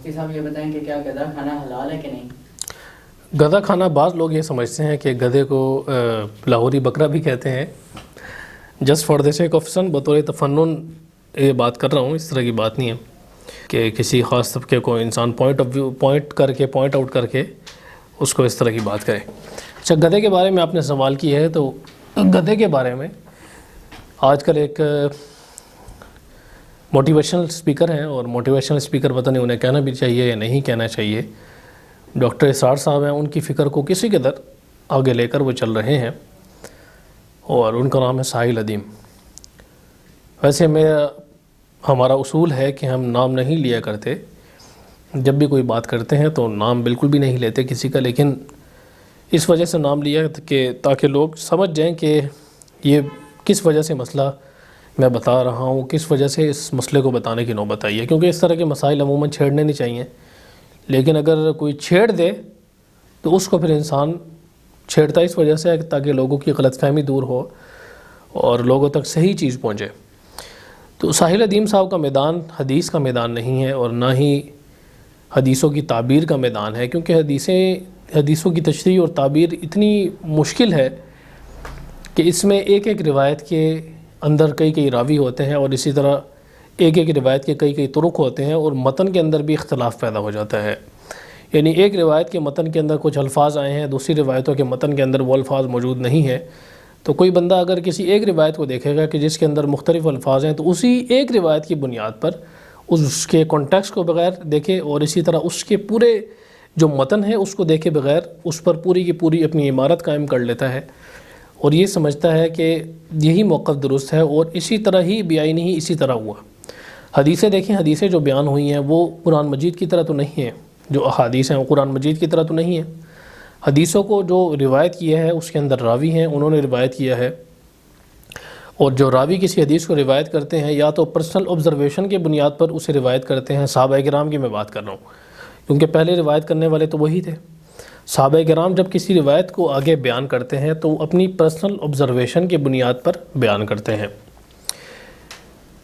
مفتی صاحب یہ بتائیں کہ کیا گدھا کھانا حلال ہے کہ نہیں؟ گدھا کھانا بعض لوگ یہ سمجھتے ہیں کہ گدھے کو لاہوری بکرا بھی کہتے ہیں. Just for the sake of fun, بطور تفنن یہ بات کر رہا ہوں، اس طرح کی بات نہیں ہے کہ کسی خاص طبقے کو انسان پوائنٹ آؤٹ کر کے اس کو اس طرح کی بات کرے. اچھا، گدھے کے بارے میں آپ نے سوال کی ہے، تو گدھے کے بارے میں آج کل ایک موٹیویشنل اسپیکر ہیں، اور موٹیویشنل اسپیکر پتہ نہیں انہیں کہنا بھی چاہیے یا نہیں کہنا چاہیے، ڈاکٹر اسرار صاحب ہیں. ان کی فکر کو کسی قدر آگے لے کر وہ چل رہے ہیں، اور ان کا نام ہے ساحل ادیم. ویسے ہمارا اصول ہے کہ ہم نام نہیں لیا کرتے، جب بھی کوئی بات کرتے ہیں تو نام بالکل بھی نہیں لیتے کسی کا، لیکن اس وجہ سے نام لیا کہ تاکہ لوگ سمجھ جائیں کہ یہ کس وجہ سے مسئلہ میں بتا رہا ہوں، کس وجہ سے اس مسئلے کو بتانے کی نوبت آئی ہے. کیونکہ اس طرح کے مسائل عموماً چھیڑنے نہیں چاہیے، لیکن اگر کوئی چھیڑ دے تو اس کو پھر انسان چھیڑتا اس وجہ سے ہے کہ تاکہ لوگوں کی غلط فہمی دور ہو اور لوگوں تک صحیح چیز پہنچے. تو ساحل ادیم صاحب کا میدان حدیث کا میدان نہیں ہے، اور نہ ہی حدیثوں کی تعبیر کا میدان ہے، کیونکہ حدیثوں کی تشریح اور تعبیر اتنی مشکل ہے کہ اس میں ایک ایک روایت کے اندر کئی راوی ہوتے ہیں، اور اسی طرح ایک ایک روایت کے کئی طرق ہوتے ہیں، اور متن کے اندر بھی اختلاف پیدا ہو جاتا ہے. یعنی ایک روایت کے متن کے اندر کچھ الفاظ آئے ہیں، دوسری روایتوں کے متن کے اندر وہ الفاظ موجود نہیں ہیں. تو کوئی بندہ اگر کسی ایک روایت کو دیکھے گا کہ جس کے اندر مختلف الفاظ ہیں، تو اسی ایک روایت کی بنیاد پر اس کے کانٹیکسٹ کو بغیر دیکھے، اور اسی طرح اس کے پورے جو متن ہے اس کو دیکھے بغیر اس پر پوری کی پوری اپنی عمارت قائم کر لیتا ہے، اور یہ سمجھتا ہے کہ یہی موقف درست ہے، اور اسی طرح ہی بیان ہی اسی طرح ہوا. حدیثیں دیکھیں، حدیثیں جو بیان ہوئی ہیں وہ قرآن مجید کی طرح تو نہیں ہیں، جو احادیث ہیں وہ قرآن مجید کی طرح تو نہیں ہیں. حدیثوں کو جو روایت کیا ہے اس کے اندر راوی ہیں، انہوں نے روایت کیا ہے، اور جو راوی کسی حدیث کو روایت کرتے ہیں یا تو پرسنل آبزرویشن کے بنیاد پر اسے روایت کرتے ہیں. صحابہ کرام کی میں بات کر رہا ہوں، کیونکہ پہلے روایت کرنے والے تو وہی تھے. صحابہ کرام جب کسی روایت کو آگے بیان کرتے ہیں تو اپنی پرسنل آبزرویشن کی بنیاد پر بیان کرتے ہیں،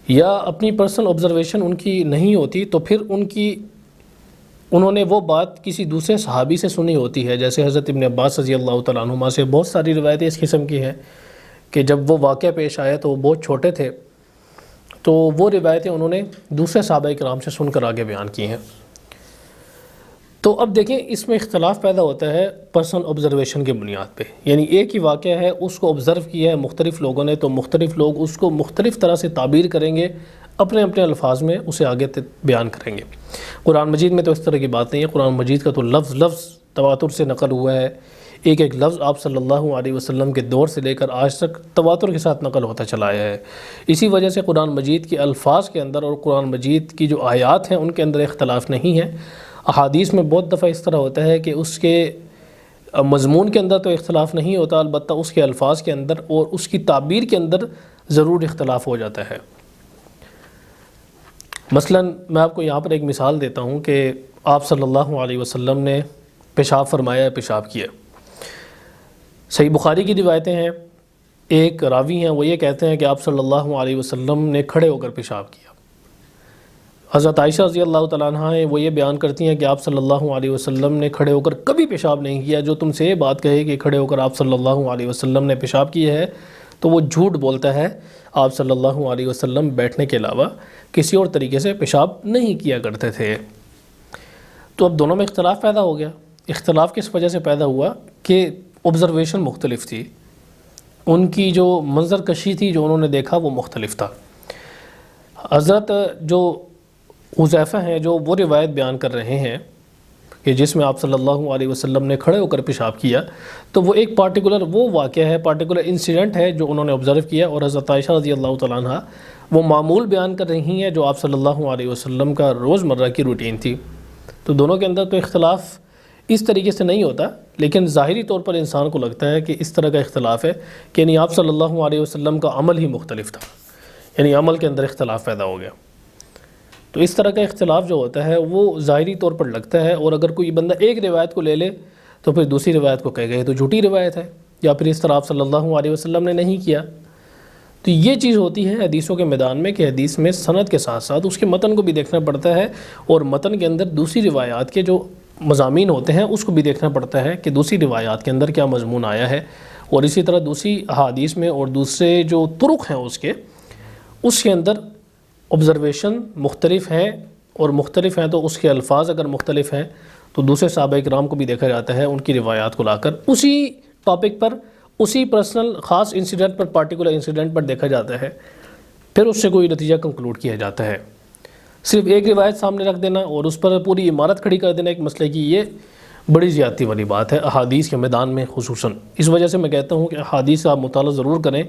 یا اپنی پرسنل آبزرویشن ان کی نہیں ہوتی تو پھر انہوں نے وہ بات کسی دوسرے صحابی سے سنی ہوتی ہے. جیسے حضرت ابن عباس رضی اللہ تعالیٰ عنہما سے بہت ساری روایتیں اس قسم کی ہیں کہ جب وہ واقعہ پیش آیا تو وہ بہت چھوٹے تھے، تو وہ روایتیں انہوں نے دوسرے صحابہ کرام سے سن کر آگے بیان کی ہیں. تو اب دیکھیں، اس میں اختلاف پیدا ہوتا ہے پرسنل آبزرویشن کے بنیاد پہ. یعنی ایک ہی واقعہ ہے، اس کو آبزرو کیا ہے مختلف لوگوں نے، تو مختلف لوگ اس کو مختلف طرح سے تعبیر کریں گے، اپنے الفاظ میں اسے آگے بیان کریں گے. قرآن مجید میں تو اس طرح کی بات نہیں ہے. قرآن مجید کا تو لفظ تواتر سے نقل ہوا ہے، ایک ایک لفظ آپ صلی اللہ علیہ وسلم کے دور سے لے کر آج تک تواتر کے ساتھ نقل ہوتا چلا آیا ہے. اسی وجہ سے قرآن مجید کے الفاظ کے اندر اور قرآن مجید کی جو آیات ہیں ان کے اندر اختلاف نہیں ہے. احادیث میں بہت دفعہ اس طرح ہوتا ہے کہ اس کے مضمون کے اندر تو اختلاف نہیں ہوتا، البتہ اس کے الفاظ کے اندر اور اس کی تعبیر کے اندر ضرور اختلاف ہو جاتا ہے. مثلا میں آپ کو یہاں پر ایک مثال دیتا ہوں کہ آپ صلی اللہ علیہ وسلم نے پیشاب فرمایا، پیشاب کیا. صحیح بخاری کی روایتیں ہیں، ایک راوی ہیں وہ یہ کہتے ہیں کہ آپ صلی اللہ علیہ وسلم نے کھڑے ہو کر پیشاب کیا. حضرت عائشہ رضی اللہ تعالیٰ عنہ ہیں، وہ یہ بیان کرتی ہیں کہ آپ صلی اللہ علیہ وسلم نے کھڑے ہو کر کبھی پیشاب نہیں کیا. جو تم سے یہ بات کہے کہ کھڑے ہو کر آپ صلی اللہ علیہ وسلم نے پیشاب کیا ہے تو وہ جھوٹ بولتا ہے. آپ صلی اللہ علیہ وسلم بیٹھنے کے علاوہ کسی اور طریقے سے پیشاب نہیں کیا کرتے تھے. تو اب دونوں میں اختلاف پیدا ہو گیا. اختلاف کس وجہ سے پیدا ہوا کہ آبزرویشن مختلف تھی، ان کی جو منظر کشی تھی جو انہوں نے دیکھا وہ مختلف تھا. حضرت جو حذیفہ ہیں جو وہ روایت بیان کر رہے ہیں کہ جس میں آپ صلی اللہ علیہ وسلم نے کھڑے ہو کر پیشاب کیا، تو وہ ایک پارٹیکولر وہ واقعہ ہے، پارٹیکولر انسیڈنٹ ہے جو انہوں نے آبزرو کیا. اور حضرت عائشہ رضی اللہ تعالیٰ عنہ وہ معمول بیان کر رہی ہیں جو آپ صلی اللہ علیہ وسلم کا روزمرہ کی روٹین تھی. تو دونوں کے اندر تو اختلاف اس طریقے سے نہیں ہوتا، لیکن ظاہری طور پر انسان کو لگتا ہے کہ اس طرح کا اختلاف ہے کہ یعنی آپ صلی اللہ علیہ وسلم کا عمل ہی مختلف تھا، یعنی عمل کے اندر اختلاف پیدا ہو گیا. تو اس طرح کا اختلاف جو ہوتا ہے وہ ظاہری طور پر لگتا ہے، اور اگر کوئی بندہ ایک روایت کو لے لے تو پھر دوسری روایت کو کہے گا یہ تو جھوٹی روایت ہے، یا پھر اس طرح آپ صلی اللہ علیہ وسلم نے نہیں کیا. تو یہ چیز ہوتی ہے حدیثوں کے میدان میں کہ حدیث میں سند کے ساتھ ساتھ اس کے متن کو بھی دیکھنا پڑتا ہے، اور متن کے اندر دوسری روایات کے جو مضامین ہوتے ہیں اس کو بھی دیکھنا پڑتا ہے کہ دوسری روایات کے اندر کیا مضمون آیا ہے، اور اسی طرح دوسری احادیث میں اور دوسرے جو طرق ہیں اس کے اندر آبزرویشن مختلف ہیں، اور مختلف ہیں تو اس کے الفاظ اگر مختلف ہیں تو دوسرے صحابہ کرام کو بھی دیکھا جاتا ہے، ان کی روایات کو لا کر اسی ٹاپک پر، اسی پرسنل خاص انسیڈنٹ پر، پارٹیکولر انسیڈنٹ پر دیکھا جاتا ہے، پھر اس سے کوئی نتیجہ کنکلوڈ کیا جاتا ہے۔ صرف ایک روایت سامنے رکھ دینا اور اس پر پوری عمارت کھڑی کر دینا ایک مسئلے کی، یہ بڑی زیادتی والی بات ہے احادیث کے میدان میں خصوصاً۔ اس وجہ سے میں کہتا ہوں کہ احادیث کا آپ مطالعہ ضرور کریں،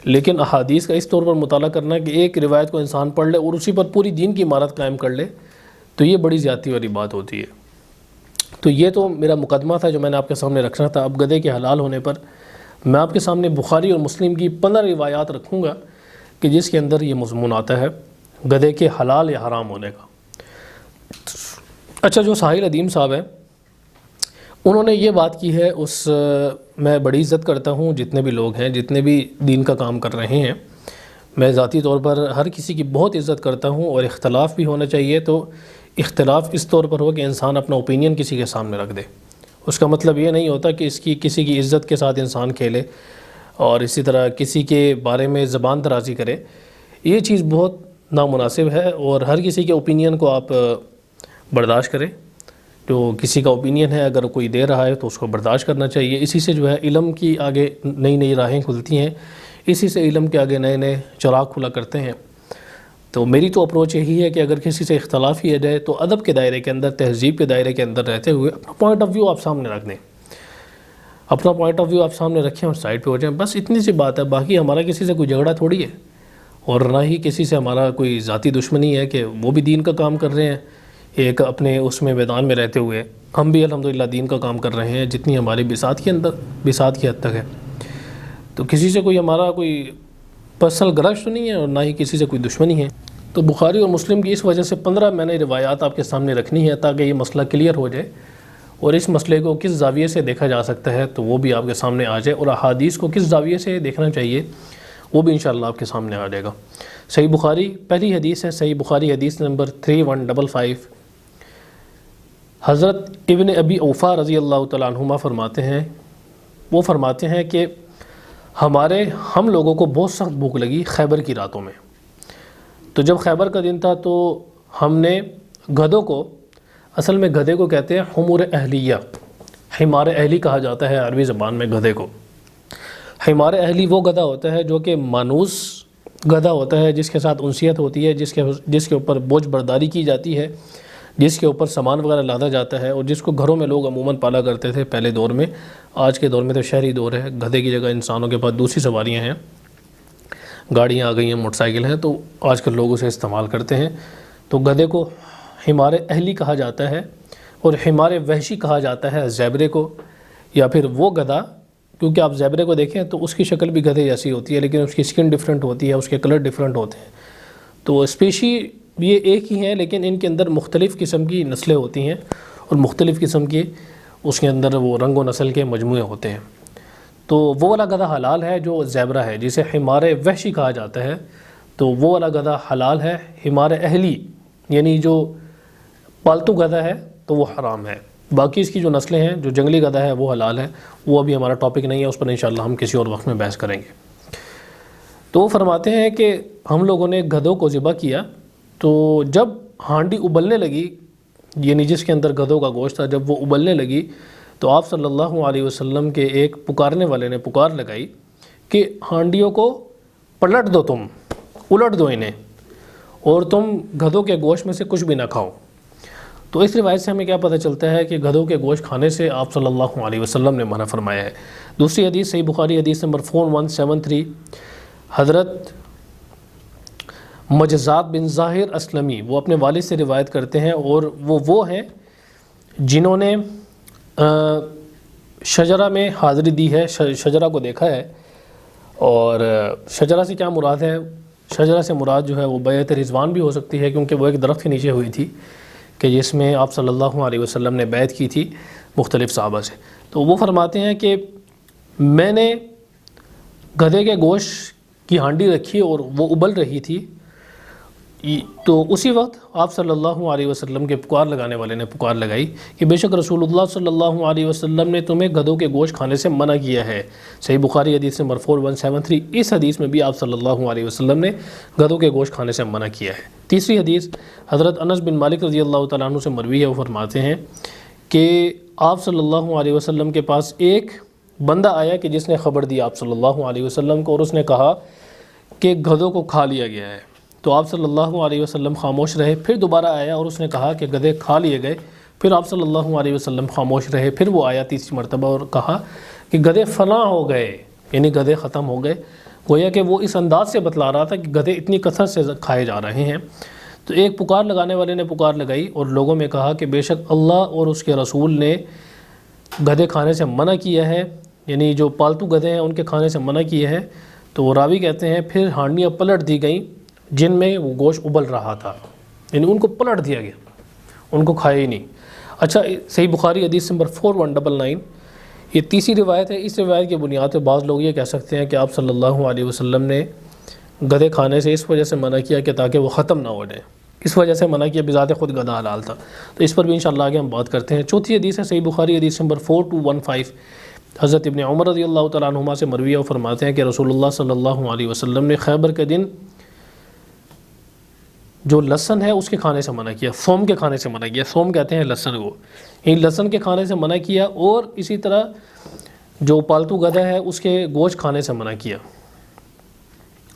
لیکن احادیث کا اس طور پر مطالعہ کرنا کہ ایک روایت کو انسان پڑھ لے اور اسی پر پوری دین کی عمارت قائم کر لے، تو یہ بڑی زیادتی والی بات ہوتی ہے۔ تو یہ تو میرا مقدمہ تھا جو میں نے آپ کے سامنے رکھنا تھا۔ اب گدھے کے حلال ہونے پر میں آپ کے سامنے بخاری اور مسلم کی 15 روایات رکھوں گا کہ جس کے اندر یہ مضمون آتا ہے گدھے کے حلال یا حرام ہونے کا۔ اچھا، جو ساحل ادیم صاحب ہیں انہوں نے یہ بات کی ہے، میں بڑی عزت کرتا ہوں جتنے بھی لوگ ہیں، جتنے بھی دین کا کام کر رہے ہیں، میں ذاتی طور پر ہر کسی کی بہت عزت کرتا ہوں، اور اختلاف بھی ہونا چاہیے، تو اختلاف اس طور پر ہو کہ انسان اپنا اوپینین کسی کے سامنے رکھ دے۔ اس کا مطلب یہ نہیں ہوتا کہ کسی کی عزت کے ساتھ انسان کھیلے اور اسی طرح کسی کے بارے میں زبان درازی کرے، یہ چیز بہت نامناسب ہے، اور ہر کسی کے اوپینین کو آپ برداشت کریں۔ جو کسی کا اوپینین ہے اگر کوئی دے رہا ہے تو اس کو برداشت کرنا چاہیے، اسی سے جو ہے علم کی آگے نئی نئی راہیں کھلتی ہیں، اسی سے علم کے آگے نئے نئے چراغ کھلا کرتے ہیں۔ تو میری تو اپروچ یہی ہے کہ اگر کسی سے اختلاف کیا جائے تو ادب کے دائرے کے اندر، تہذیب کے دائرے کے اندر رہتے ہوئے اپنا پوائنٹ آف ویو آپ سامنے رکھ دیں، اپنا پوائنٹ آف ویو آپ سامنے رکھیں اور سائڈ پہ ہو جائیں، بس اتنی سی بات ہے۔ باقی ہمارا کسی سے کوئی جھگڑا تھوڑی ہے، اور نہ ہی کسی سے ہمارا کوئی ذاتی دشمنی ہے کہ وہ بھی دین کا کام کر رہے ہیں ایک اپنے اس میں میدان میں رہتے ہوئے، ہم بھی الحمدللہ دین کا کام کر رہے ہیں جتنی ہماری بساط کی حد تک ہے۔ تو کسی سے کوئی ہمارا کوئی پرسنل گرج تو نہیں ہے، اور نہ ہی کسی سے کوئی دشمنی ہے۔ تو بخاری اور مسلم کی اس وجہ سے 15 میں نے روایات آپ کے سامنے رکھنی ہے تاکہ یہ مسئلہ کلیئر ہو جائے، اور اس مسئلے کو کس زاویے سے دیکھا جا سکتا ہے تو وہ بھی آپ کے سامنے آ جائے، اور احادیث کو کس زاویے سے دیکھنا چاہیے وہ بھی انشاءاللہ آپ کے سامنے آ جائے گا۔ صحیح بخاری پہلی حدیث ہے، صحیح بخاری حدیث نمبر 3155۔ حضرت ابن ابی اوفا رضی اللہ تعالیٰ عنہما فرماتے ہیں کہ ہم لوگوں کو بہت سخت بھوک لگی خیبر کی راتوں میں، تو جب خیبر کا دن تھا تو ہم نے گدھوں کو، اصل میں گدھے کو کہتے ہیں حمور اہلیہ، حمار اہلی کہا جاتا ہے عربی زبان میں گدھے کو۔ حمار اہلی وہ گدھا ہوتا ہے جو کہ مانوس گدھا ہوتا ہے، جس کے ساتھ انسیت ہوتی ہے، جس کے اوپر بوجھ برداری کی جاتی ہے، جس کے اوپر سامان وغیرہ لادا جاتا ہے، اور جس کو گھروں میں لوگ عموماً پالا کرتے تھے پہلے دور میں۔ آج کے دور میں تو شہری دور ہے، گدھے کی جگہ انسانوں کے پاس دوسری سواریاں ہیں، گاڑیاں آ گئی ہیں، موٹر سائیکل ہیں، تو آج کل لوگ اسے استعمال کرتے ہیں۔ تو گدھے کو حمار اہلی کہا جاتا ہے، اور حمار وحشی کہا جاتا ہے زیبرے کو، یا پھر وہ گدھا، کیونکہ آپ زیبرے کو دیکھیں تو اس کی شکل بھی گدھے جیسی ہوتی ہے، لیکن اس کی سکن ڈیفرنٹ ہوتی ہے، اس کے کلر ڈیفرنٹ ہوتے ہیں۔ تو اسپیشی یہ ایک ہی ہیں، لیکن ان کے اندر مختلف قسم کی نسلیں ہوتی ہیں، اور مختلف قسم کی اس کے اندر وہ رنگ و نسل کے مجموعے ہوتے ہیں۔ تو وہ والا گدھا حلال ہے جو زیبرا ہے، جسے حمار وحشی کہا جاتا ہے، تو وہ والا گدھا حلال ہے۔ حمار اہلی یعنی جو پالتو گدھا ہے تو وہ حرام ہے۔ باقی اس کی جو نسلیں ہیں، جو جنگلی گدھا ہے وہ حلال ہے، وہ ابھی ہمارا ٹاپک نہیں ہے، اس پر انشاءاللہ ہم کسی اور وقت میں بحث کریں گے۔ تو وہ فرماتے ہیں کہ ہم لوگوں نے گدھوں کو ذبح کیا، تو جب ہانڈی ابلنے لگی، یعنی جس کے اندر گدھوں کا گوشت تھا، جب وہ ابلنے لگی تو آپ صلی اللہ علیہ وسلم کے ایک پکارنے والے نے پکار لگائی کہ ہانڈیوں کو پلٹ دو، تم الٹ دو انہیں، اور تم گدھوں کے گوشت میں سے کچھ بھی نہ کھاؤ۔ تو اس روایت سے ہمیں کیا پتہ چلتا ہے کہ گدھوں کے گوشت کھانے سے آپ صلی اللہ علیہ وسلم نے منع فرمایا ہے۔ دوسری حدیث صحیح بخاری حدیث نمبر 4173، حضرت مجزات بن ظاہر اسلمی وہ اپنے والد سے روایت کرتے ہیں، اور وہ ہیں جنہوں نے شجرہ میں حاضری دی ہے، شجرہ کو دیکھا ہے۔ اور شجرہ سے کیا مراد ہے؟ شجرہ سے مراد جو ہے وہ بیعت رضوان بھی ہو سکتی ہے، کیونکہ وہ ایک درخت کے نیچے ہوئی تھی کہ جس میں آپ صلی اللہ علیہ وسلم نے بیعت کی تھی مختلف صحابہ سے۔ تو وہ فرماتے ہیں کہ میں نے گدھے کے گوشت کی ہانڈی رکھی اور وہ ابل رہی تھی، تو اسی وقت آپ صلی اللہ علیہ وسلم کے پکار لگانے والے نے پکار لگائی کہ بے شک رسول اللہ صلی اللہ علیہ وسلم نے تمہیں گدھوں کے گوشت کھانے سے منع کیا ہے۔ صحیح بخاری حدیث نمبر 4173۔ اس حدیث میں بھی آپ صلی اللہ علیہ وسلم نے گدھوں کے گوشت کھانے سے منع کیا ہے۔ تیسری حدیث حضرت انس بن مالک رضی اللہ تعالیٰ عنہ سے مروی ہے، وہ فرماتے ہیں کہ آپ صلی اللہ علیہ وسلم کے پاس ایک بندہ آیا کہ جس نے خبر دی آپ صلی اللہ علیہ وسلم کو، اور اس نے کہا کہ گدھوں کو کھا لیا گیا ہے۔ تو آپ صلی اللہ علیہ وسلم خاموش رہے۔ پھر دوبارہ آیا اور اس نے کہا کہ گدھے کھا لیے گئے۔ پھر آپ صلی اللہ علیہ وسلم خاموش رہے۔ پھر وہ آیا تیسری مرتبہ اور کہا کہ گدھے فنا ہو گئے، یعنی گدھے ختم ہو گئے۔ گویا کہ وہ اس انداز سے بتلا رہا تھا کہ گدھے اتنی کثرت سے کھائے جا رہے ہیں۔ تو ایک پکار لگانے والے نے پکار لگائی اور لوگوں میں کہا کہ بے شک اللہ اور اس کے رسول نے گدھے کھانے سے منع کیا ہے، یعنی جو پالتو گدھے ہیں ان کے کھانے سے منع کیا ہے۔ تو وہ راوی کہتے ہیں پھر ہانڈیاں پلٹ دی گئیں جن میں وہ گوشت ابل رہا تھا، یعنی ان کو پلٹ دیا گیا، ان کو کھایا ہی نہیں۔ اچھا، صحیح بخاری حدیث نمبر 4199، یہ تیسری روایت ہے۔ اس روایت کی بنیاد پہ بعض لوگ یہ کہہ سکتے ہیں کہ آپ صلی اللہ علیہ وسلم نے گدھے کھانے سے اس وجہ سے منع کیا کہ تاکہ وہ ختم نہ ہو جائے، اس وجہ سے منع کیا، بذات خود گدھا حلال تھا۔ تو اس پر بھی انشاءاللہ آگے ہم بات کرتے ہیں۔ چوتھی حدیث ہے صحیح بخاری حدیث نمبر 4215، حضرت ابن عمر رضی اللہ تعالیٰ عنہما سے مروی ہے، وہ فرماتے ہیں کہ رسول اللہ صلی اللہ علیہ وسلم نے خیبر کے دن جو لہسن ہے اس کے کھانے سے منع کیا، سوم کے کھانے سے منع کیا۔ سوم کہتے ہیں لہسن کو، یعنی لہسن کے کھانے سے منع کیا، اور اسی طرح جو پالتو گدھا ہے اس کے گوشت کھانے سے منع کیا۔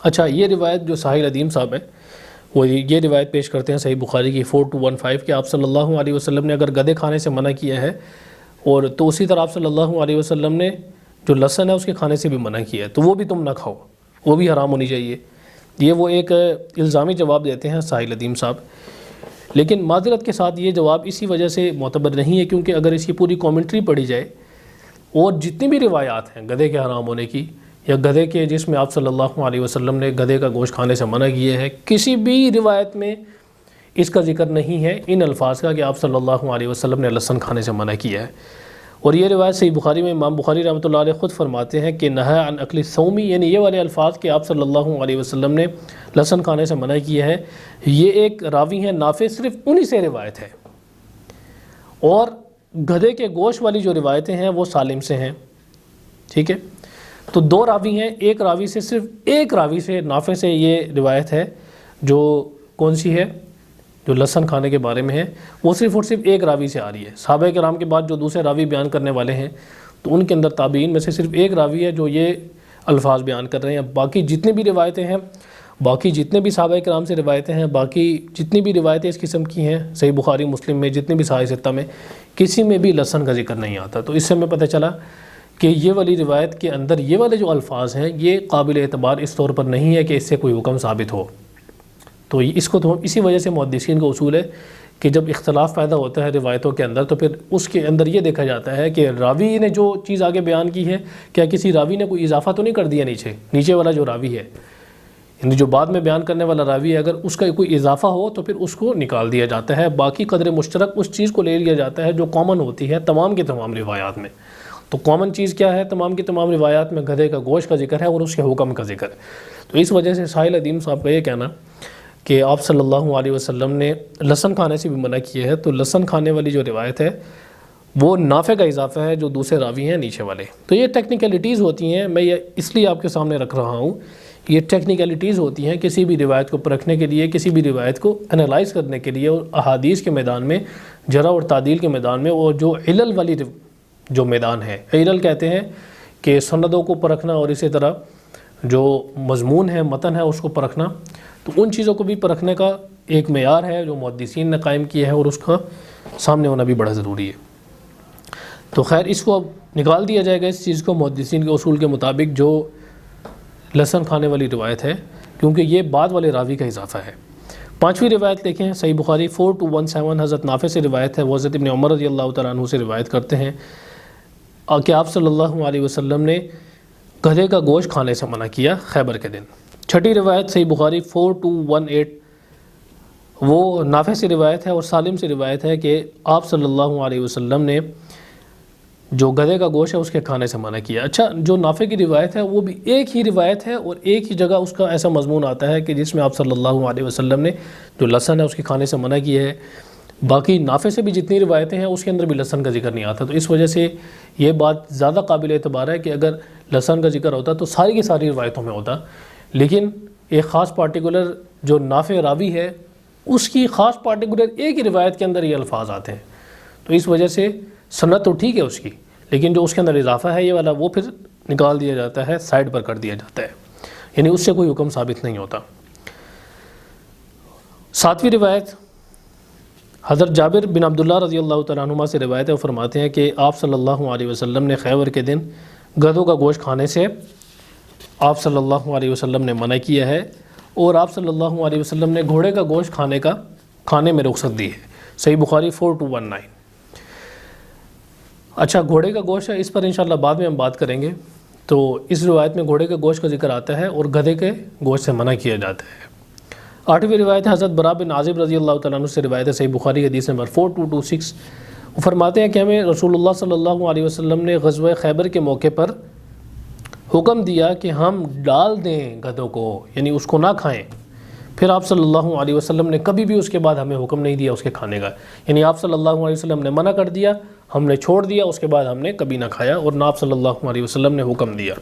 اچھا، یہ روایت جو ساحل ادیم صاحب ہے وہ یہ روایت پیش کرتے ہیں صحیح بخاری کی 4215 کہ آپ صلی اللہ علیہ وسلم نے اگر گدھے کھانے سے منع کیا ہے، اور تو اسی طرح آپ صلی اللہ علیہ وسلم نے جو لہسن ہے اس کے کھانے سے بھی منع کیا ہے، تو وہ بھی تم نہ کھاؤ، وہ بھی حرام ہونی چاہیے۔ یہ وہ ایک الزامی جواب دیتے ہیں ساحل ادیم صاحب، لیکن معذرت کے ساتھ یہ جواب اسی وجہ سے معتبر نہیں ہے کیونکہ اگر اس کی پوری کامنٹری پڑھی جائے اور جتنی بھی روایات ہیں گدھے کے حرام ہونے کی یا گدھے کے جس میں آپ صلی اللہ علیہ وسلم نے گدھے کا گوشت کھانے سے منع کیا ہے، کسی بھی روایت میں اس کا ذکر نہیں ہے ان الفاظ کا کہ آپ صلی اللہ علیہ وسلم نے لہسن کھانے سے منع کیا ہے۔ اور یہ روایت صحیح بخاری میں امام بخاری رحمۃ اللہ علیہ خود فرماتے ہیں کہ نہی عن اکل الثومی، یعنی یہ والے الفاظ کہ آپ صلی اللہ علیہ وسلم نے لہسن کھانے سے منع کیا ہے، یہ ایک راوی ہیں نافع، صرف انہی سے روایت ہے، اور گدھے کے گوشت والی جو روایتیں ہیں وہ سالم سے ہیں، ٹھیک ہے۔ تو دو راوی ہیں، ایک راوی سے صرف ایک راوی سے نافع سے یہ روایت ہے جو کون سی ہے، جو لہسن کھانے کے بارے میں ہے، وہ صرف اور صرف ایک راوی سے آ رہی ہے۔ صحابہ کرام کے بعد جو دوسرے راوی بیان کرنے والے ہیں تو ان کے اندر تابعین میں سے صرف ایک راوی ہے جو یہ الفاظ بیان کر رہے ہیں۔ باقی جتنی بھی روایتیں ہیں، باقی جتنے بھی صحابہ کرام سے روایتیں ہیں، باقی جتنی بھی روایتیں اس قسم کی ہیں صحیح بخاری مسلم میں، جتنے بھی صحیح ستہ میں، کسی میں بھی لہسن کا ذکر نہیں آتا۔ تو اس سے ہمیں پتہ چلا کہ یہ والی روایت کے اندر یہ والے جو الفاظ ہیں یہ قابل اعتبار اس طور پر نہیں ہے کہ اس سے کوئی حکم ثابت ہو۔ تو اس کو تو اسی وجہ سے محدثین کا اصول ہے کہ جب اختلاف پیدا ہوتا ہے روایتوں کے اندر تو پھر اس کے اندر یہ دیکھا جاتا ہے کہ راوی نے جو چیز آگے بیان کی ہے کیا کسی راوی نے کوئی اضافہ تو نہیں کر دیا نیچے والا جو راوی ہے، یعنی جو بعد میں بیان کرنے والا راوی ہے، اگر اس کا کوئی اضافہ ہو تو پھر اس کو نکال دیا جاتا ہے، باقی قدر مشترک اس چیز کو لے لیا جاتا ہے جو کامن ہوتی ہے تمام کی تمام روایات میں۔ تو کامن چیز کیا ہے تمام کی تمام روایات میں؟ گدھے کا گوشت کا ذکر ہے اور اس کے حکم کا ذکر۔ تو اس وجہ سے ساحل ادیم صاحب کا یہ کہنا کہ آپ صلی اللہ علیہ وسلم نے لہسن کھانے سے بھی منع کیا ہے، تو لہسن کھانے والی جو روایت ہے وہ نافع کا اضافہ ہے جو دوسرے راوی ہیں نیچے والے۔ تو یہ ٹیکنیکلٹیز ہوتی ہیں، میں یہ اس لیے آپ کے سامنے رکھ رہا ہوں، یہ ٹیکنیکلٹیز ہوتی ہیں کسی بھی روایت کو پرکھنے کے لیے، کسی بھی روایت کو انالائز کرنے کے لیے، اور احادیث کے میدان میں، جرح اور تعدیل کے میدان میں، اور جو علل والی جو میدان ہے، علل کہتے ہیں کہ سندوں کو پرکھنا، اور اسی طرح جو مضمون ہے متن ہے اس کو پرکھنا، تو ان چیزوں کو بھی پرکھنے کا ایک معیار ہے جو محدثین نے قائم کیا ہے، اور اس کا سامنے ہونا بھی بڑا ضروری ہے۔ تو خیر اس کو اب نکال دیا جائے گا اس چیز کو محدثین کے اصول کے مطابق جو لہسن کھانے والی روایت ہے، کیونکہ یہ بعد والے راوی کا اضافہ ہے۔ پانچویں روایت دیکھیں صحیح بخاری 4217، حضرت نافع سے روایت ہے، وہ حضرت ابن عمر رضی اللہ تعالیٰ عنہ سے روایت کرتے ہیں کہ آپ صلی اللہ علیہ وسلم نے گدھے کا گوشت کھانے سے منع کیا خیبر کے دن۔ چھٹی روایت صحیح بخاری 4218، وہ نافع سے روایت ہے اور سالم سے روایت ہے کہ آپ صلی اللہ علیہ وسلم نے جو گدھے کا گوشت ہے اس کے کھانے سے منع کیا۔ اچھا، جو نافع کی روایت ہے وہ بھی ایک ہی روایت ہے اور ایک ہی جگہ اس کا ایسا مضمون آتا ہے کہ جس میں آپ صلی اللہ علیہ وسلم نے جو لہسن ہے اس کے کھانے سے منع کیا ہے۔ باقی نافع سے بھی جتنی روایتیں ہیں اس کے اندر بھی لہسن کا ذکر نہیں آتا، تو اس وجہ سے یہ بات زیادہ قابل اعتبار ہے کہ اگر لہسن کا ذکر ہوتا تو ساری کی ساری روایتوں میں ہوتا، لیکن ایک خاص پارٹیکولر جو نافع راوی ہے اس کی خاص پارٹیکولر ایک ہی روایت کے اندر یہ الفاظ آتے ہیں، تو اس وجہ سے سند تو ٹھیک ہے اس کی، لیکن جو اس کے اندر اضافہ ہے یہ والا وہ پھر نکال دیا جاتا ہے، سائڈ پر کر دیا جاتا ہے، یعنی اس سے کوئی حکم ثابت نہیں ہوتا۔ 7ویں روایت حضرت جابر بن عبداللہ رضی اللہ تعالیٰ عنہما سے روایت ہے، وہ فرماتے ہیں کہ آپ صلی اللہ علیہ وسلم نے خیبر کے دن گدھوں کا گوشت کھانے سے آپ صلی اللہ علیہ وسلم نے منع کیا ہے، اور آپ صلی اللہ علیہ وسلم نے گھوڑے کا گوشت کھانے میں رخصت دی ہے۔ صحیح بخاری 4219۔ اچھا، گھوڑے کا گوشت ہے، اس پر انشاءاللہ بعد میں ہم بات کریں گے۔ تو اس روایت میں گھوڑے کے گوشت کا ذکر آتا ہے اور گدھے کے گوشت سے منع کیا جاتا ہے۔ 8ویں روایت ہے حضرت برا بن عازب رضی اللہ تعالیٰ عنہ سے روایت ہے، صحیح بخاری حدیث نمبر 4226۔ وہ فرماتے ہیں کہ ہمیں رسول اللہ صلی اللہ علیہ وسلم نے غزوہ خیبر کے موقع پر حکم دیا کہ ہم ڈال دیں گدھوں کو، یعنی اس کو نہ کھائیں۔ پھر آپ صلی اللہ علیہ وسلم نے کبھی بھی اس کے بعد ہمیں حکم نہیں دیا اس کے کھانے کا، یعنی آپ صلی اللہ علیہ وسلم نے منع کر دیا، ہم نے چھوڑ دیا، اس کے بعد ہم نے کبھی نہ کھایا، اور نہ آپ صلی اللہ علیہ وسلم نے حکم دیا۔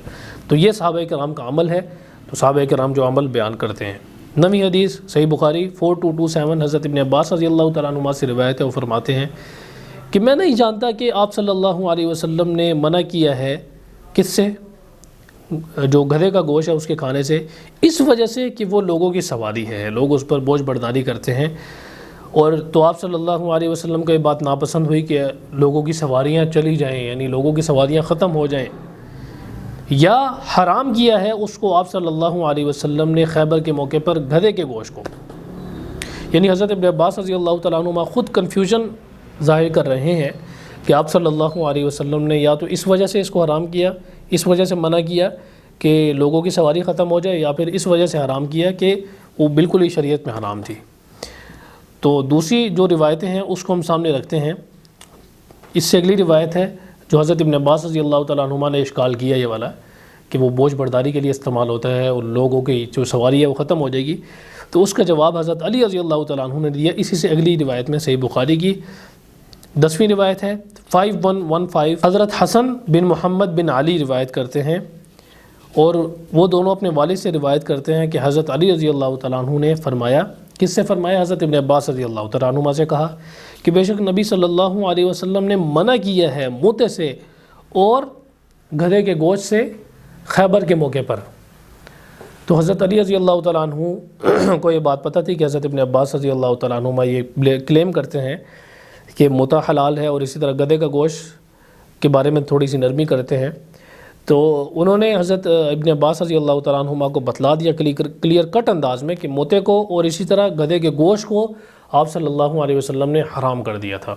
تو یہ صحابہ کرام کا عمل ہے، تو صحابہ کرام جو عمل بیان کرتے ہیں۔ 9ویں حدیث صحیح بخاری 4227، حضرت ابن عباس رضی اللہ تعالیٰ عنہما سے روایت ہے، وہ فرماتے ہیں کہ میں نہیں جانتا کہ آپ صلی اللہ علیہ وسلم نے منع کیا ہے کس سے، جو گدھے کا گوشت ہے اس کے کھانے سے، اس وجہ سے کہ وہ لوگوں کی سواری ہے، لوگ اس پر بوجھ برداری کرتے ہیں، اور تو آپ صلی اللہ علیہ وسلم کو یہ بات ناپسند ہوئی کہ لوگوں کی سواریاں چلی جائیں، یعنی لوگوں کی سواریاں ختم ہو جائیں، یا حرام کیا ہے اس کو آپ صلی اللہ علیہ وسلم نے خیبر کے موقع پر گدھے کے گوشت کو۔ یعنی حضرت ابن عباس رضی اللہ تعالیٰ عنہ خود کنفیوژن ظاہر کر رہے ہیں کہ آپ صلی اللہ علیہ وسلم نے یا تو اس وجہ سے اس کو حرام کیا، اس وجہ سے منع کیا کہ لوگوں کی سواری ختم ہو جائے، یا پھر اس وجہ سے حرام کیا کہ وہ بالکل ہی شریعت میں حرام تھی۔ تو دوسری جو روایتیں ہیں اس کو ہم سامنے رکھتے ہیں۔ اس سے اگلی روایت ہے جو حضرت ابن عباس رضی اللہ تعالیٰ عنہما نے اشکال کیا، یہ والا کہ وہ بوجھ برداری کے لیے استعمال ہوتا ہے اور لوگوں کی جو سواری ہے وہ ختم ہو جائے گی، تو اس کا جواب حضرت علی رضی اللہ تعالیٰ عنہ نے دیا اسی سے اگلی روایت میں، صحیح بخاری کی 10ویں روایت ہے 5115۔ حضرت حسن بن محمد بن علی روایت کرتے ہیں، اور وہ دونوں اپنے والد سے روایت کرتے ہیں کہ حضرت علی رضی اللہ تعالیٰ عنہ نے فرمایا، کس سے فرمایا؟ حضرت ابن عباس رضی اللہ تعالیٰ عنہما سے کہا کہ بے شک نبی صلی اللہ علیہ وسلم نے منع کیا ہے موتے سے اور گدھے کے گوشت سے خیبر کے موقع پر۔ تو حضرت علی رضی اللہ تعالیٰ عنہ کو یہ بات پتہ تھی کہ حضرت ابن عباس رضی اللہ تعالیٰ عنہما یہ کلیم کرتے ہیں کہ موتا حلال ہے، اور اسی طرح گدھے کا گوشت کے بارے میں تھوڑی سی نرمی کرتے ہیں، تو انہوں نے حضرت ابن عباس رضی اللہ تعالیٰ عنہما کو بتلا دیا کلیئر کٹ انداز میں کہ موتے کو اور اسی طرح گدھے کے گوشت کو آپ صلی اللہ علیہ وسلم نے حرام کر دیا تھا۔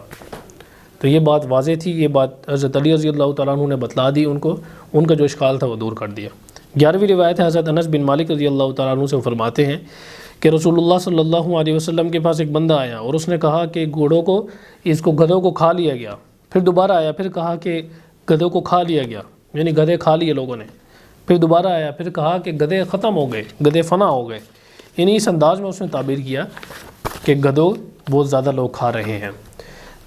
تو یہ بات واضح تھی، یہ بات حضرت علی رضی اللہ تعالیٰ عنہ نے بتلا دی ان کو، ان کا جو اشکال تھا وہ دور کر دیا۔ 11ویں روایت ہے حضرت انس بن مالک رضی اللہ تعالیٰ عنہ سے فرماتے ہیں کہ رسول اللہ صلی اللہ علیہ وسلم کے پاس ایک بندہ آیا اور اس نے کہا کہ گدھوں کو کھا لیا گیا، پھر دوبارہ آیا پھر کہا کہ گدھوں کو کھا لیا گیا، یعنی گدھے کھا لیے لوگوں نے، پھر دوبارہ آیا پھر کہا کہ گدھے ختم ہو گئے، گدھے فنا ہو گئے، یعنی اس انداز میں اس نے تعبیر کیا کہ گدھوں بہت زیادہ لوگ کھا رہے ہیں۔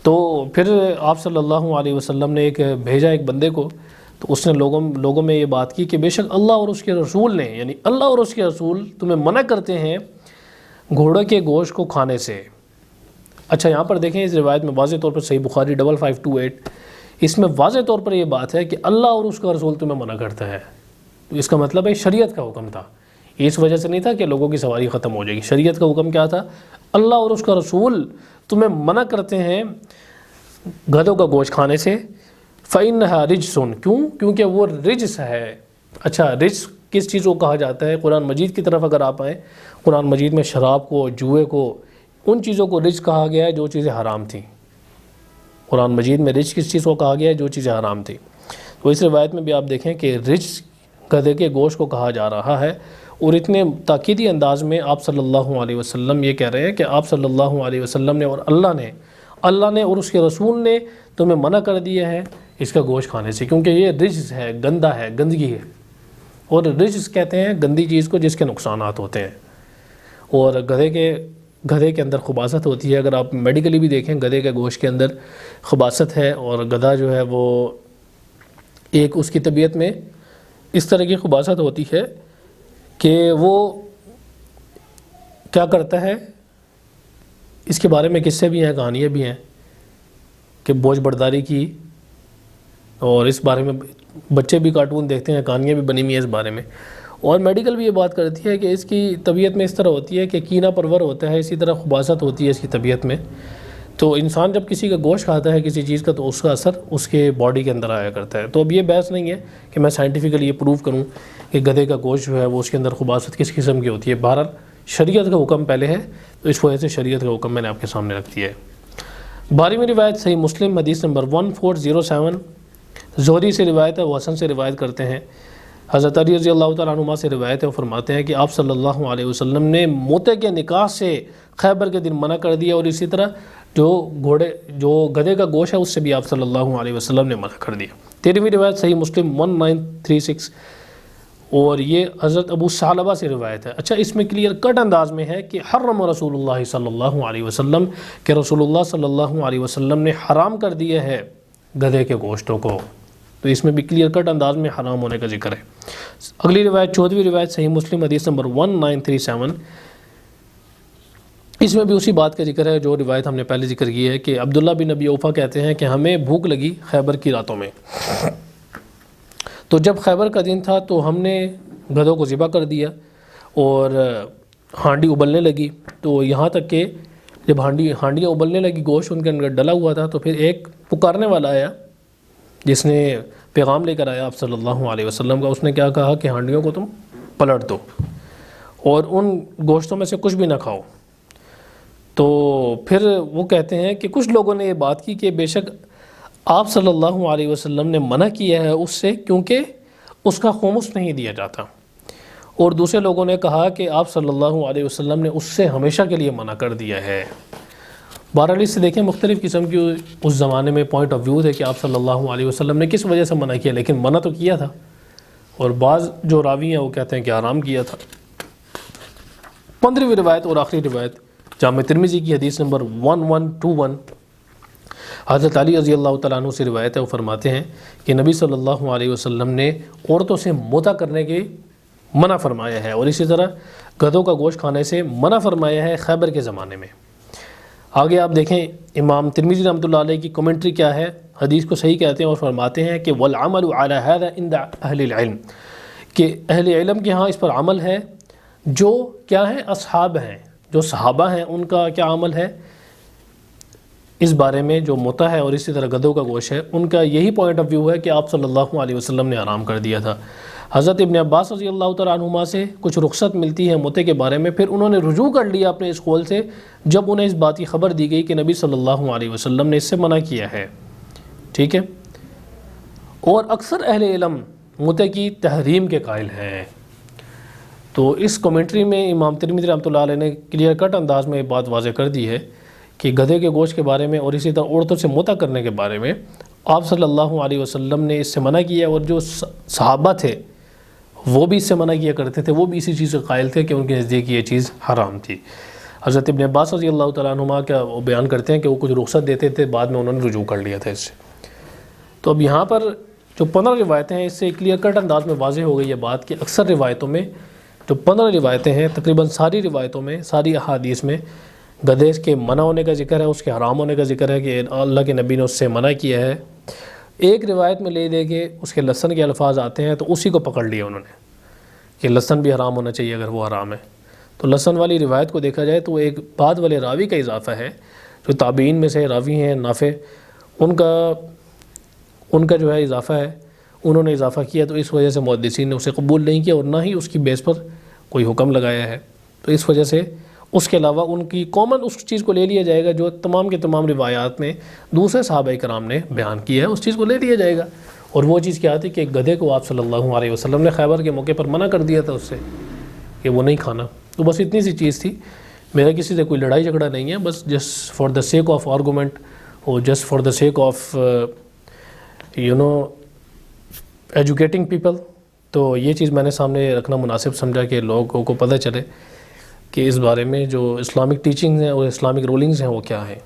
تو پھر آپ صلی اللہ علیہ وسلم نے بھیجا ایک بندے کو، تو اس نے لوگوں میں یہ بات کی کہ بے شک اللہ اور اس کے رسول نے، یعنی اللہ اور اس کے رسول تمہیں منع کرتے ہیں گھوڑے کے گوشت کو کھانے سے۔ اچھا، یہاں پر دیکھیں اس روایت میں واضح طور پر، صحیح بخاری 5528، اس میں واضح طور پر یہ بات ہے کہ اللہ اور اس کا رسول تمہیں منع کرتا ہے، تو اس کا مطلب ہے شریعت کا حکم تھا، اس وجہ سے نہیں تھا کہ لوگوں کی سواری ختم ہو جائے گی۔ شریعت کا حکم کیا تھا؟ اللہ اور اس کا رسول تمہیں منع کرتے ہیں گدھوں کا گوشت کھانے سے۔ فَإِنَّهَا رِجْسٌ، کیونکہ وہ رجس ہے۔ اچھا، رجس کس چیز کو کہا جاتا ہے؟ قرآن مجید کی طرف اگر آپ آئیں، قرآن مجید میں شراب کو، جوئے کو، ان چیزوں کو رجس کہا گیا ہے جو چیزیں حرام تھیں۔ قرآن مجید میں رجس کس چیز کو کہا گیا ہے؟ جو چیزیں حرام تھیں۔ تو اس روایت میں بھی آپ دیکھیں کہ رجس گدھے کے گوشت کو کہا جا رہا ہے، اور اتنے تاکیدی انداز میں آپ صلی اللہ علیہ وسلم یہ کہہ رہے ہیں کہ آپ صلی اللہ علیہ وسلم نے اور اللہ نے اور اس کے رسول نے تمہیں منع کر دیا ہے اس کا گوشت کھانے سے، کیونکہ یہ رجس ہے، گندا ہے، گندگی ہے، اور رجس کہتے ہیں گندی چیز کو جس کے نقصانات ہوتے ہیں۔ اور گدھے کے اندر خباثت ہوتی ہے، اگر آپ میڈیکلی بھی دیکھیں گدھے کے گوشت کے اندر خباثت ہے، اور گدھا جو ہے وہ ایک اس کی طبیعت میں اس طرح کی خباثت ہوتی ہے کہ وہ کیا کرتا ہے، اس کے بارے میں قصے بھی ہیں، کہانیاں بھی ہیں کہ بوجھ برداری کی، اور اس بارے میں بچے بھی کارٹون دیکھتے ہیں، کہانیاں بھی بنی ہوئی ہیں اس بارے میں، اور میڈیکل بھی یہ بات کرتی ہے کہ اس کی طبیعت میں اس طرح ہوتی ہے کہ کینہ پرور ہوتا ہے، اسی طرح خباثت ہوتی ہے اس کی طبیعت میں۔ تو انسان جب کسی کا گوشت کھاتا ہے کسی چیز کا، تو اس کا اثر اس کے باڈی کے اندر آیا کرتا ہے۔ تو اب یہ بحث نہیں ہے کہ میں سائنٹیفکلی یہ پروو کروں کہ گدھے کا گوشت جو ہے وہ اس کے اندر خباثت کس قسم کی ہوتی ہے۔ بہرحال شریعت کا حکم پہلے ہے، تو اس وجہ سے شریعت کا حکم میں نے آپ کے سامنے رکھ دیا ہے۔ 12ویں روایت صحیح مسلم حدیث نمبر 1407، زہری سے روایت ہے، وہ حسن سے روایت کرتے ہیں، حضرت علی رضی اللہ تعالیٰ عنہ سے روایت ہے، وہ فرماتے ہیں کہ آپ صلی اللہ علیہ وسلم نے موتے کے نکاح سے خیبر کے دن منع کر دیا، اور اسی طرح جو گدھے کا گوشت ہے اس سے بھی آپ صلی اللہ علیہ وسلم نے منع کر دیا۔ 13ویں روایت صحیح مسلم 1936، اور یہ حضرت ابو ثعلبہ سے روایت ہے۔ اچھا، اس میں کلیئر کٹ انداز میں ہے کہ حرم رسول اللہ صلی اللہ علیہ وسلم، کہ رسول اللہ صلی اللہ علیہ وسلم نے حرام کر دیا ہے گدھے کے گوشتوں کو، تو اس میں بھی کلیئر کٹ انداز میں حرام ہونے کا ذکر ہے۔ اگلی روایت 14ویں روایت صحیح مسلم حدیث نمبر 1937، اس میں بھی اسی بات کا ذکر ہے جو روایت ہم نے پہلے ذکر کی ہے کہ عبداللہ بن ابی اوفا کہتے ہیں کہ ہمیں بھوک لگی خیبر کی راتوں میں، تو جب خیبر کا دن تھا تو ہم نے گدھوں کو ذبح کر دیا، اور ہانڈی ابلنے لگی، تو یہاں تک کہ جب ہانڈیاں ابلنے لگی، گوشت ان کے اندر ڈلا ہوا تھا، تو پھر ایک پکارنے والا آیا جس نے پیغام لے کر آیا آپ صلی اللہ علیہ وسلم کا۔ اس نے کیا کہا کہ ہانڈیوں کو تم پلٹ دو اور ان گوشتوں میں سے کچھ بھی نہ کھاؤ۔ تو پھر وہ کہتے ہیں کہ کچھ لوگوں نے یہ بات کی کہ بے شک آپ صلی اللہ علیہ وسلم نے منع کیا ہے اس سے، کیونکہ اس کا خمس نہیں دیا جاتا، اور دوسرے لوگوں نے کہا کہ آپ صلی اللہ علیہ وسلم نے اس سے ہمیشہ کے لیے منع کر دیا ہے۔ بہرحال اس سے دیکھیں مختلف قسم کی اس زمانے میں پوائنٹ آف ویو ہے کہ آپ صلی اللہ علیہ وسلم نے کس وجہ سے منع کیا، لیکن منع تو کیا تھا، اور بعض جو راوی ہیں وہ کہتے ہیں کہ حرام کیا تھا۔ 15ویں روایت اور آخری روایت جامع ترمذی کی حدیث نمبر 1121، حضرت علی رضی اللہ تعالیٰ عنہ سے روایت ہے، وہ فرماتے ہیں کہ نبی صلی اللہ علیہ وسلم نے عورتوں سے موتا کرنے کے منع فرمایا ہے، اور اسی طرح گدھوں کا گوشت کھانے سے منع فرمایا ہے خیبر کے زمانے میں۔ آگے آپ دیکھیں امام ترمذی رحمۃ اللہ علیہ کی کمنٹری کیا ہے، حدیث کو صحیح کہتے ہیں اور فرماتے ہیں کہ والعمل علی هذا عند اہل العلم، کہ اہل علم کے ہاں اس پر عمل ہے، جو کیا ہیں اصحاب ہیں، جو صحابہ ہیں، ان کا کیا عمل ہے اس بارے میں جو موتا ہے اور اسی طرح گدھوں کا گوشت ہے، ان کا یہی پوائنٹ آف ویو ہے کہ آپ صلی اللہ علیہ وسلم نے حرام کر دیا تھا۔ حضرت ابن عباس رضی اللہ تعالیٰ عنہما سے کچھ رخصت ملتی ہے موتے کے بارے میں، پھر انہوں نے رجوع کر لیا اپنے اس قول سے جب انہیں اس بات کی خبر دی گئی کہ نبی صلی اللہ علیہ وسلم نے اس سے منع کیا ہے، ٹھیک ہے۔ اور اکثر اہل علم موتے کی تحریم کے قائل ہیں۔ تو اس کمنٹری میں امام ترمذی رحمۃ اللہ علیہ نے کلیئر کٹ انداز میں بات واضح کر دی ہے کہ گدھے کے گوشت کے بارے میں اور اسی طرح عورتوں سے موتا کرنے کے بارے میں آپ صلی اللہ علیہ وسلم نے اس سے منع کیا، اور جو صحابہ تھے وہ بھی اس سے منع کیا کرتے تھے، وہ بھی اسی چیز کے قائل تھے کہ ان کے نزدیک یہ چیز حرام تھی۔ حضرت ابن عباس رضی اللہ تعالیٰ عنہما کا وہ بیان کرتے ہیں کہ وہ کچھ رخصت دیتے تھے، بعد میں انہوں نے رجوع کر لیا تھا اس سے۔ تو اب یہاں پر جو 15 روایتیں ہیں، اس سے کلیئر کٹ انداز میں واضح ہو گئی یہ بات کہ اکثر روایتوں میں جو 15 روایتیں ہیں، تقریباً ساری روایتوں میں، ساری احادیث میں گدھے کے منع ہونے کا ذکر ہے، اس کے حرام ہونے کا ذکر ہے کہ اللہ کے نبی نے اس سے منع کیا ہے۔ ایک روایت میں لے دے کے اس کے لہسن کے الفاظ آتے ہیں، تو اسی کو پکڑ لیا انہوں نے کہ لہسن بھی حرام ہونا چاہیے اگر وہ حرام ہے۔ تو لہسن والی روایت کو دیکھا جائے تو ایک بعد والے راوی کا اضافہ ہے، جو تابعین میں سے راوی ہیں نافع، ان کا جو ہے اضافہ ہے، انہوں نے اضافہ کیا، تو اس وجہ سے محدثین نے اسے قبول نہیں کیا اور نہ ہی اس کی بیس پر کوئی حکم لگایا ہے۔ تو اس وجہ سے اس کے علاوہ ان کی کامن اس چیز کو لے لیا جائے گا جو تمام کے تمام روایات میں دوسرے صحابہ کرام نے بیان کیا ہے، اس چیز کو لے لیا جائے گا۔ اور وہ چیز کیا تھی کہ گدھے کو آپ صلی اللہ علیہ وسلم نے خیبر کے موقع پر منع کر دیا تھا اس سے کہ وہ نہیں کھانا۔ تو بس اتنی سی چیز تھی، میرا کسی سے کوئی لڑائی جھگڑا نہیں ہے، بس just for the sake of argument اور just for the sake of you know educating people. تو یہ چیز میں نے سامنے رکھنا مناسب سمجھا کہ لوگوں کو پتہ چلے کہ اس بارے میں جو اسلامک ٹیچنگز ہیں اور اسلامک رولنگز ہیں وہ کیا ہیں.